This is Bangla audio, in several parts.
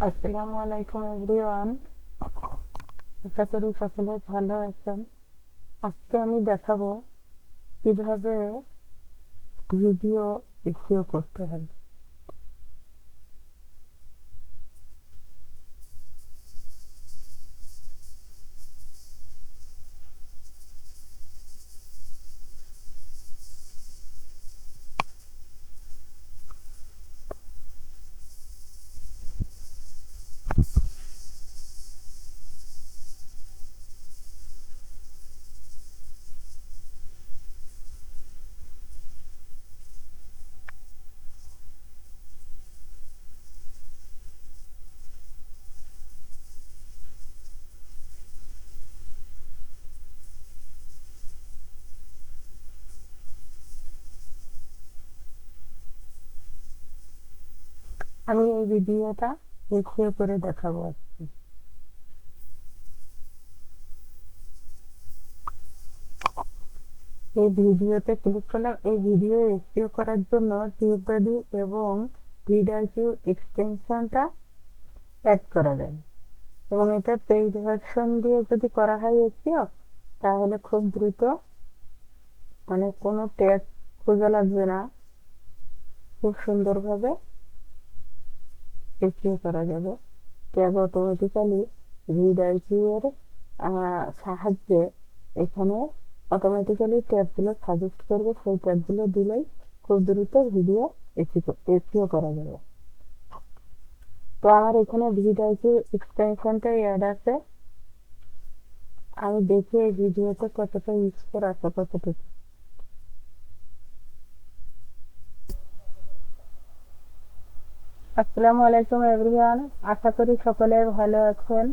আসসালামু আলাইকুম এভরিওয়ান। আশা করি সকলে ভালো আছেন। আজকে আমি দেখাবো কিভাবে ভিডিও এসইও করতে হয়। আমি এই ভিডিওটা এসইও করে দেখাবো আজকে। এই ভিডিওতে ক্লিক করলাম। এই ভিডিও এসইও করার জন্য টিউববাডি এবং ভিডিও এক্সটেনশনটা অ্যাড করা যায়, এবং এটা পেইড ভার্সন দিয়ে যদি করা হয় এসইও, তাহলে খুব দ্রুত, মানে কোনো ট্যাগ খোঁজা লাগবে না, খুব সুন্দরভাবে এসইও করা যাবে। ট্যাগ অটোমেটিক্যালি রিডাইকিউ এর সাহায্যে এখানে অটোমেটিক্যালি ট্যাগগুলো সাজেস্ট করবে। সেই ট্যাগগুলো দিলেই খুব দ্রুত ভিডিও এসইও করা যাবে। তো আমার এখানে ভিডিওকিউ এক্সটেনশনটাই অ্যাড আছে। আমি দেখি এই ভিডিওতে কতটা ইউজ আছে, কতটুকু। আসসালামু আলাইকুম এভরিওয়ান, আশা করি সকলে ভালো আছেন।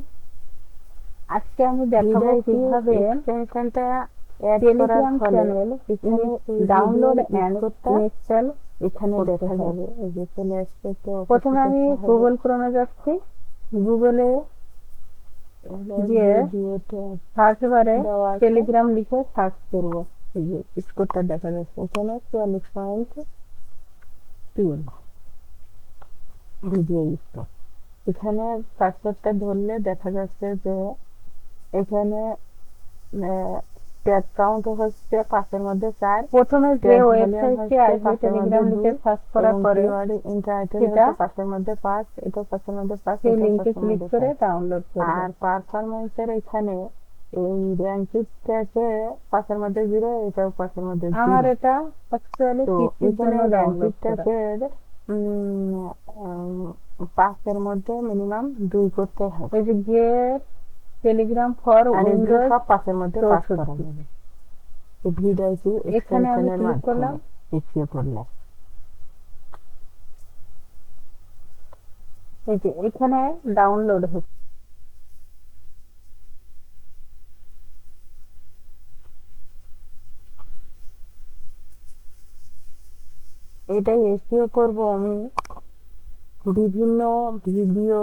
আজকে আমি দেখাবো কিভাবে এক্সটেনশনটা অ্যাড করার ফলে এখানে ডাউনলোড এন্ড ইনস্টল এখানে দেখা যাবে। এই যে চলে আসছে। তো প্রথমে আমি গুগল ক্রোমে যাচ্ছি। গুগলে গিয়ে সার্চ বারে টেলিগ্রাম লিখে সার্চ করব। এই যে স্কোরটা দেখা যাচ্ছে এখানে 44.2 ভিডিও স্কোর। এখানে কার্সরটা ধরলে দেখা যাচ্ছে যে এখানে ট্যাগ কাউন্ট হচ্ছে 5-এর মধ্যে 4। প্রথমে যে ওয়েবসাইটে আসবে টেলিগ্রাম লিখে সার্চ করার পরে সেটা 5-এর মধ্যে 5, এটা 5-এর মধ্যে 5, এই লিংকে ক্লিক করে ডাউনলোড করবে। আর পারফরম্যান্সের এখানে এই র্যাঙ্কিং ট্যাগে 5-এর মধ্যে 0, এটাও 5-এর মধ্যে 0। আমার এটা অ্যাকচুয়ালি কিসের জন্য ডাউনলোড ট্যাগের 5-এর মধ্যে মিনিমাম 2 করতে হয়। এই যে গেট টেলিগ্রাম ফর উইন্ডোজ সব 5-এর মধ্যে 5 করা যাবে। তো ভিডিওকিউ এক্সটেনশনের মাধ্যমে এসইও করলাম। এই যে এখানে ডাউনলোড হচ্ছে। এটাই এসইও করব আমি। বিভিন্ন ভিডিও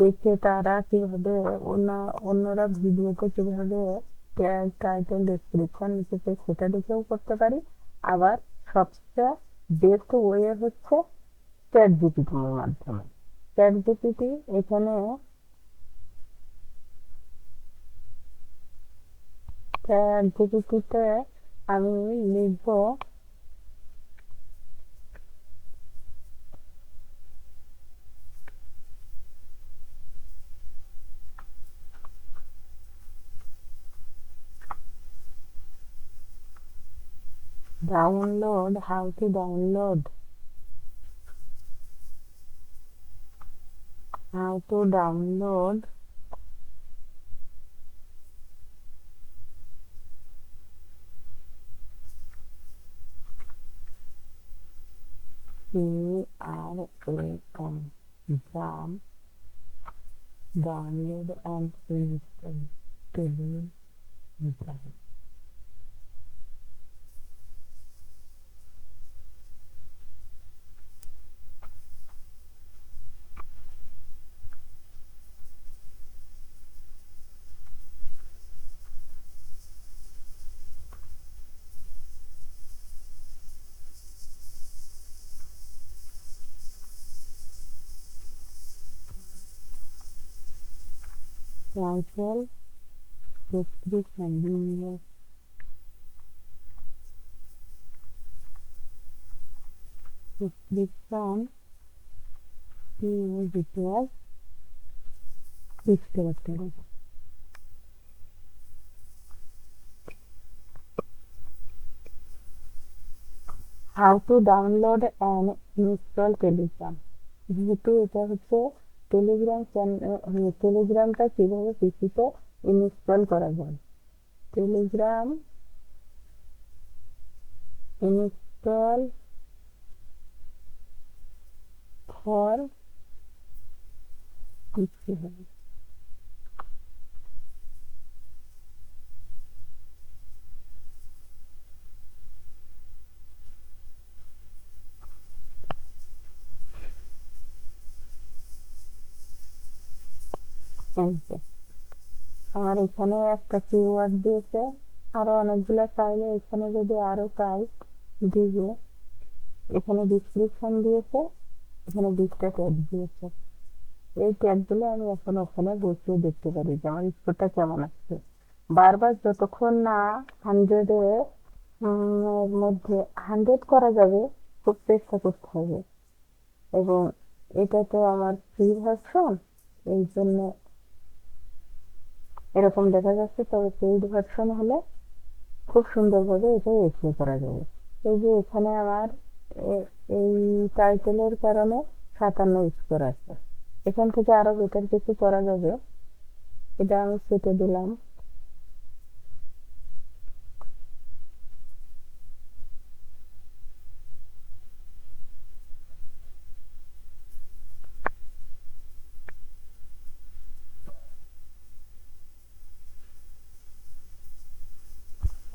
দেখে তারা কিভাবে অন্যরা ভিডিওতে কিভাবে ট্যাগ, টাইটেল, ডেসক্রিপশন লিখেছে সেটা দেখেও করতে পারি। আবার সবচেয়ে বেস্ট ওয়ে হচ্ছে চ্যাট জিপিটির মাধ্যমে। চ্যাট জিপিটি এখানে চ্যাট জিপিটিতে আমি লিখব download, how to download CRAM, jam, download and install Telegram। cancel subscription subscription details লিখতে পারতে হবে। How to download and install Telegram. যেহেতু এটা হচ্ছে টেলিগ্রামটা কিভাবে পিসিতে ইনস্টল করা যায়। টেলিগ্রাম ইনস্টল ফর পিসি হবে। আমার এখানে একটা কিওয়ার্ড দিয়েছে, আরো অনেকগুলো চাইলে এখানে যদি আরো চাই দিবে। এখানে ডিসক্রিপশন দিয়েছে, এখানে 20টা ট্যাগ দিয়েছে। এই ট্যাগগুলো আমি এখন ওখানে বসিয়ে দেখতে পারি যে আমার স্কোরটা কেমন আসছে। বারবার যতক্ষণ না 100-এর মধ্যে 100 করা যাবে খুব চেষ্টা করতে হবে। এবং এটা তো আমার ফ্রি ভার্সন, এই জন্য এরকম দেখা যাচ্ছে। তবে পেইড ভার্সন হলে খুব সুন্দরভাবে এটা এসে করা যাবে। এই যে এখানে আমার এই টাইটেলের কারণে 57 স্কোর আছে। এখান থেকে আরো বেটার কিছু করা যাবে, এটা আমি কেটে দিলাম।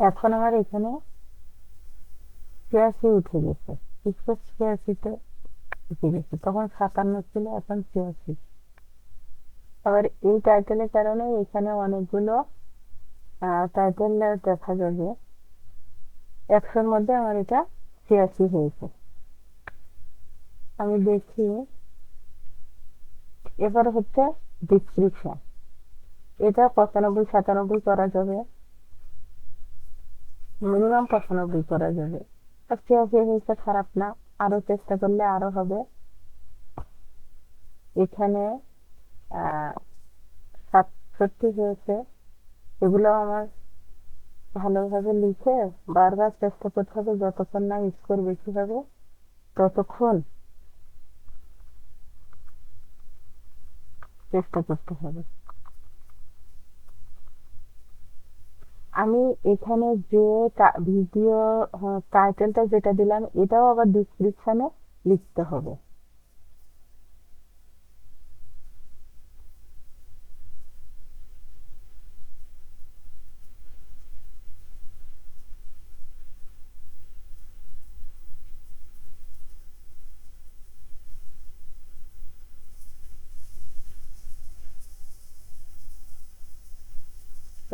এখন আমার এখানে 86 উঠে গেছে, 86তে উঠে গেছে। তখন 57 ছিল, এখন 86। আবার এই টাইটেলের কারণে এখানে অনেকগুলো টাইটেল দেখা যাবে। 100-র মধ্যে আমার এটা 86 হয়েছে। আমি দেখি এবার হচ্ছে ডিসক্রিপশন। এটা 95-97 করা যাবে, মিনিমাম 95 করা যাবে। 86 হয়েছে, খারাপ না, আরো চেষ্টা করলে আরো হবে। এখানে 67 হয়েছে। এগুলো আমার ভালোভাবে লিখে বারবার চেষ্টা করতে হবে, যতক্ষণ না স্কোর বেশি হবে ততক্ষণ চেষ্টা করতে হবে। আমি এখানে যে ভিডিও টাইটেলটা যেটা দিলাম এটাও আবার ডিসক্রিপশনে লিখতে হবে।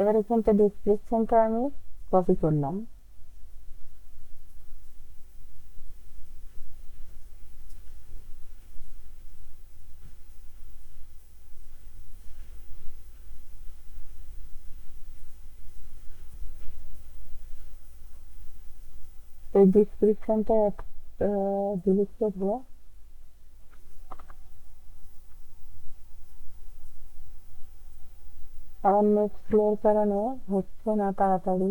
এবার এখানটা ডিসক্রিপশনটা আমি কপি করলাম। এই ডিসক্রিপশনটা ডিলিট করবো। আমার নেট স্লোর কারণে হচ্ছে না তাড়াতাড়ি।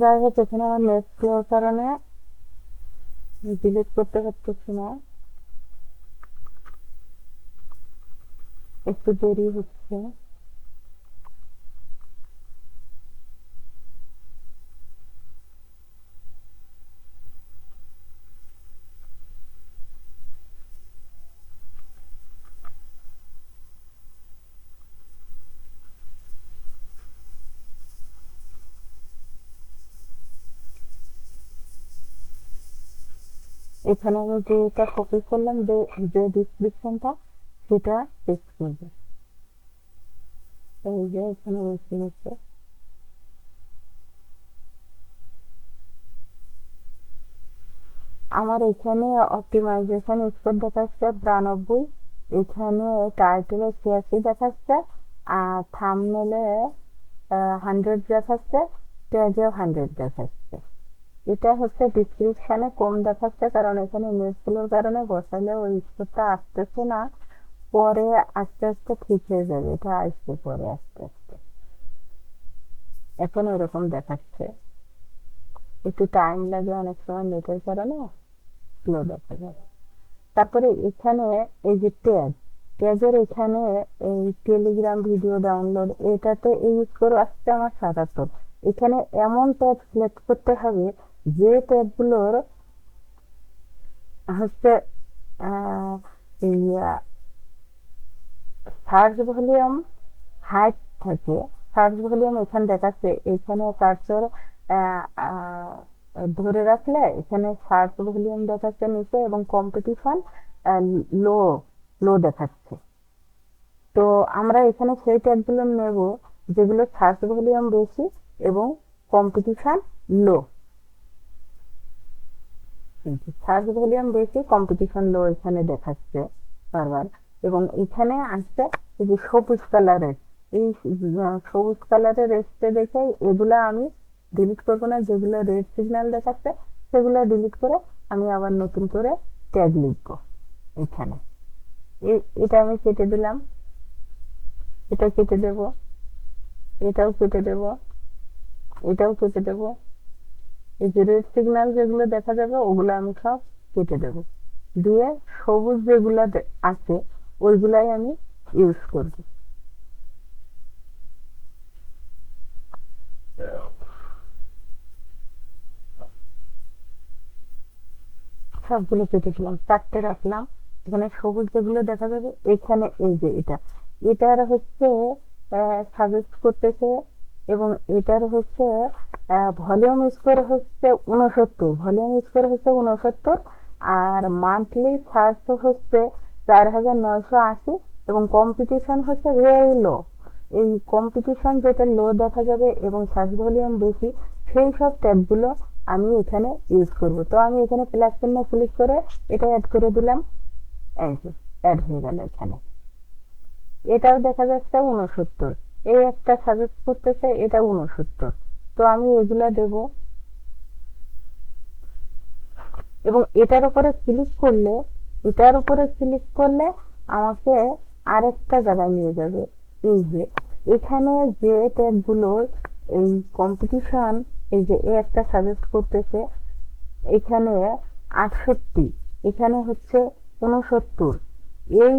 যাই হোক, এখানে আমার নেট স্লোর কারণে ডিলিট করতে পারতেছি না, একটু দেরি হচ্ছে। এখানে আমি যেটা কপি করলাম, যে ডিসক্রিপশনটা, সেটা পেস্ট করবো। এই যে এখানে বসে গেছে। আমার এখানে অপটিমাইজেশন স্কোর দেখাচ্ছে 92, এখানে টাইটেলে 86 দেখাচ্ছে, আর থাম্বনেলে 100 দেখাচ্ছে, পেজেও 100 দেখাচ্ছে। এটা হচ্ছে ডিসক্রিপশনে কম দেখাচ্ছে, কারণ এখানে ইমেজগুলোর কারণে বসালে ওই স্কোরটা আসতেছে না। পরে আস্তে আস্তে ঠিক হয়ে যাবে, এটা আসবে পরে আস্তে আস্তে। এখন ওরকম দেখাচ্ছে, একটু টাইম লাগে অনেক সময় নেটের কারণে, স্লো দেখা যায়। তারপরে এখানে এই যে ট্যাগের এখানে এই টেলিগ্রাম ভিডিও ডাউনলোড, এটাতে এই স্কোর আসছে আমার 77। এখানে এমন ট্যাগ সিলেক্ট করতে হবে যে ট্যাগগুলোর হচ্ছে এই সার্চ ভলিউম হাইট থাকে। সার্চ ভলিউম এখানে দেখাচ্ছে, এখানে কার্সর ধরে রাখলে এখানে সার্চ ভলিউম দেখাচ্ছে নিচে, এবং কম্পিটিশন লো লো দেখাচ্ছে। তো আমরা এখানে সেই ট্যাগগুলো নেব যেগুলো সার্চ ভলিউম বেশি এবং কম্পিটিশন লো। সার্চ ভলিউম বেশি, কম্পিটিশন লো এখানে দেখাচ্ছে বারবার। এবং এখানে আসছে এই যে সবুজ কালারের, এই সবুজ কালারের এসছে দেখে এগুলা আমি ডিলিট করবো না। যেগুলো রেড সিগন্যাল দেখাচ্ছে সেগুলো ডিলিট করে আমি আবার নতুন করে ট্যাগ লিখবো এখানে। এটা আমি কেটে দিলাম, এটা কেটে দেব, এটাও কেটে দেব, এটাও কেটে দেব। এই যে রেড সিগন্যাল যেগুলো দেখা যাবে ওগুলো আমি সব কেটে দেব, দিয়ে সবুজ যেগুলো আছে ওইগুলাই আমি ইউজ করব। সবগুলো কেটে দিলাম, 4টে রাখলাম। এখানে সবুজ যেগুলো দেখা যাবে, এখানে এই যে এটার হচ্ছে সাজেস্ট করতেছে, এবং এটার হচ্ছে ভলিউম স্কোর হচ্ছে 69, ভলিউম স্কোর হচ্ছে 69, আর মান্থলি সার্চ হচ্ছে 4980, এবং কম্পিটিশন হচ্ছে ভেরি লো। এই কম্পিটিশন যেটা লো দেখা যাবে এবং সার্চ ভলিউম বেশি, সেই সব ট্যাবগুলো আমি এখানে ইউজ করব। তো আমি এখানে প্লাস চিহ্ন ক্লিক করে এটা অ্যাড করে দিলাম, এই যে অ্যাড হয়ে গেল এখানে। এটাও দেখা যাচ্ছে 69, এই একটা সাজেস্ট করতেছে এটা 69। তো আমি এগুলা দেব, এবং এটার উপরে ক্লিক করলে আমাকে আরেকটা জায়গায় নিয়ে যাবে। এই যে এখানে যে ট্যাগগুলো এই কম্পিটিশন, এই যে একটা সাজেস্ট করতেছে এখানে 68, এখানে হচ্ছে 69, এই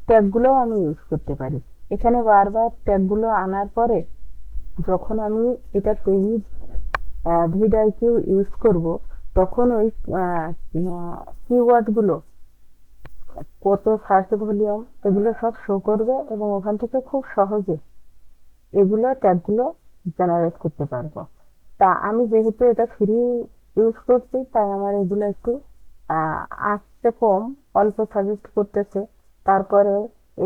ট্যাগগুলো আমি ইউজ করতে পারি। এখানে বারবার ট্যাগগুলো আনার পরে যখন আমি এটা পেজ ভিডিও ইউজ করব, তখন ওই কিওয়ার্ডগুলো কত সার্চ ভলিউম এগুলো সব শো করবে, এবং ওখান থেকে খুব সহজে এগুলো ট্যাগগুলো জেনারেট করতে পারবো। তা আমি যেহেতু এটা ফ্রি ইউজ করছি, তাই আমার এগুলো একটু আসতে কম, অল্প সাজেস্ট করতেছে। তারপরে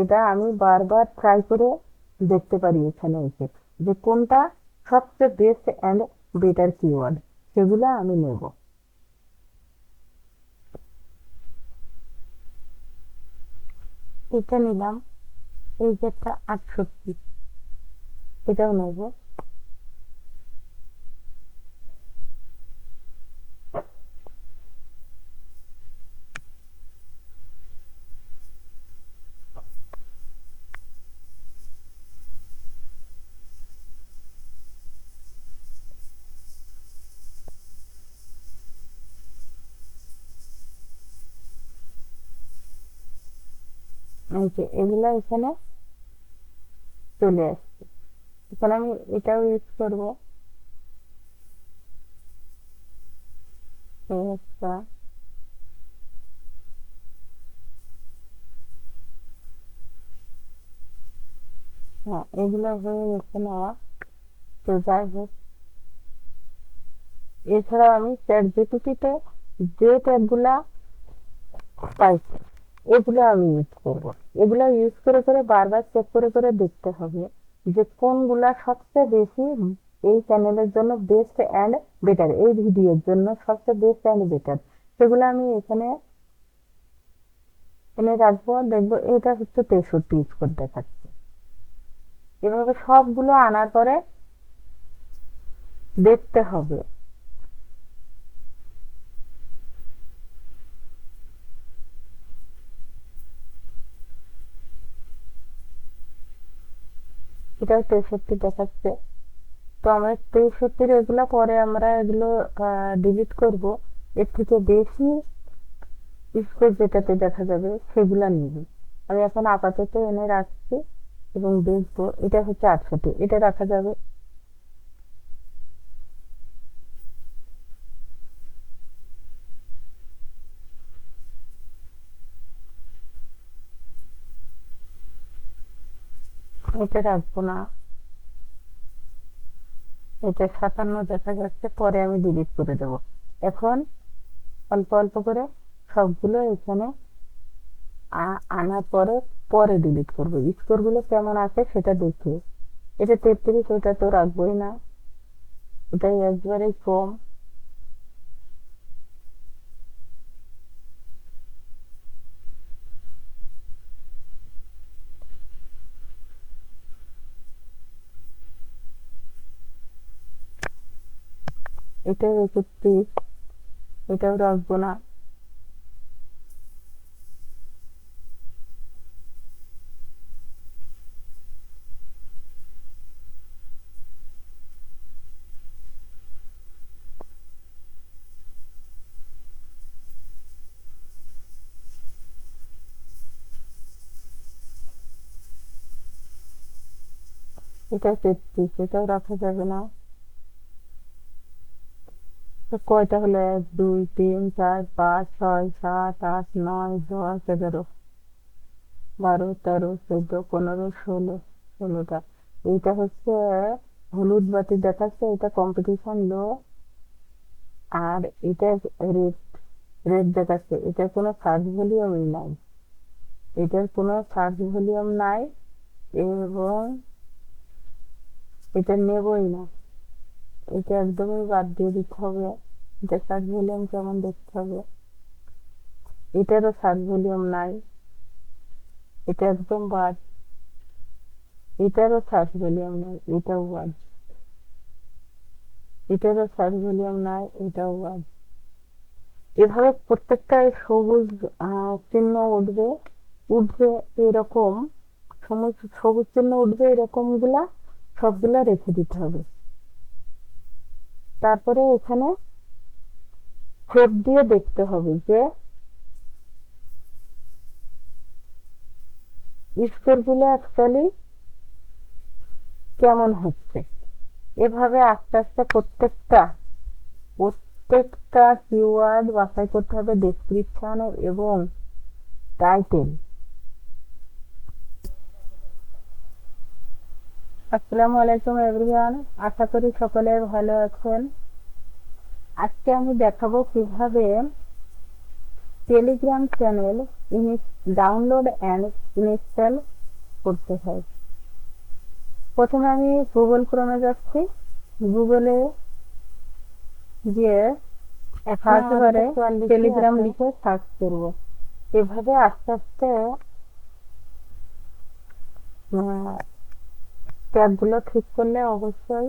এটা আমি বারবার ট্রাই করে দেখতে পারি এখানে এসে, যে কোনটা সবচেয়ে বেস্ট অ্যান্ড বেটার কিওয়ার্ড, সেগুলো আমি নেব। এটা নিলাম, এই যে একটা 68, এটাও নেব। এই যে এগুলা এখানে চলে আসছে। এখানে আমি এটাও ইউজ করবো, একটা। হ্যাঁ, এগুলো হয়ে গেছে নেওয়া। তো যাই হোক, এছাড়া আমি চ্যাট জিপিটিতে যে ট্যাগগুলা পাইছি এগুলো আমি ইউজ করব। এগুলো ইউজ করে করে বারবার চেক করে করে দেখতে হবে যে কোনগুলা সবচেয়ে বেশি এই চ্যানেলের জন্য বেস্ট অ্যান্ড বেটার, এই ভিডিওর জন্য সবচেয়ে বেস্ট অ্যান্ড বেটার। সেগুলো আমি এখানে এনে রাখবো, দেখবো এটা হচ্ছে 63 স্কোর দেখাচ্ছে। এভাবে সবগুলো আনার পরে দেখতে হবে। এটা 63 দেখাচ্ছে। তো আমরা 63 এগুলা পরে আমরা এগুলো ডিলিট করব। এর থেকে বেশি স্পেস যেটাতে দেখা যাবে সেগুলা নিব। আমি এখন আপাতত এনে রাখছি এবং দেখবো। এটা হচ্ছে 68, এটা রাখা যাবে। এটা রাখবো না, এটা 57 দেখা যাচ্ছে, পরে আমি ডিলিট করে দেবো। এখন অল্প অল্প করে সবগুলো এখানে আনার পরে পরে ডিলিট করবো। স্কোর গুলো কেমন আছে সেটা দেখে। এটা 33, ওটা তো রাখবোই না, এটাই একবারেই কম। এটাই 31, এটাও রাখবো না। এটা 33, এটাও রাখা যাবে না। তো কয়টা হলো? 1 2 3 4 5 6 7 8 9 10 11 12 13 14 15 16, 16টা। এইটা হচ্ছে হলুদ বাতি দেখাচ্ছে, এটা কম্পিটিশন লো। আর এটা রেড, রেড দেখাচ্ছে। এটার কোনো সার্চ ভলিউমই নাই, এটার কোনো সার্চ ভলিউম নাই এবং এটা নেবই না। এটা একদমই বাদ দিয়ে দিতে হবে। এটা সার্চ ভলিউম কেমন দেখতে হবে। এটারও সার্চ ভলিউম নাই, এটা একদম বাদ। এটারও সার্চ ভলিউম নাই, এটাও বাদ। এটারও সার্চ ভলিউম নাই, এটাও বাদ। এভাবে প্রত্যেকটা সবুজ চিহ্ন উঠবে, উঠবে এরকম সবুজ চিহ্ন উঠবে এরকম গুলা সবগুলা রেখে দিতে হবে। তারপরে এখানে সেভ দিয়ে দেখতে হবে যে স্কোর গুলো অ্যাকচুয়ালি কেমন হচ্ছে। এভাবে আস্তে আস্তে প্রত্যেকটা কিওয়ার্ড বাছাই করতে হবে, ডেসক্রিপশন এবং টাইটেল। আসসালামু আলাইকুম এভরিওয়ান, আশা করি সকলে ভালো আছেন। আজকে আমি দেখাবো কিভাবে Telegram channel download and install করতে হয়। প্রথমে আমি গুগল ক্রোমে যাচ্ছি, গুগলে গিয়ে সার্চ বারে টেলিগ্রাম লিখে সার্চ করব। এভাবে আস্তে আস্তে ট্যাগগুলো ঠিক করলে অবশ্যই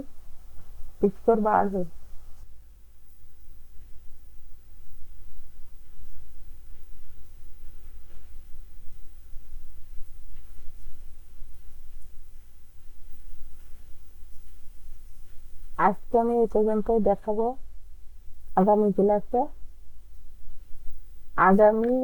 স্কোর বাড়বে। আজকে আমি এই পর্যন্তই দেখাবো। আগামী ক্লাসে আগামী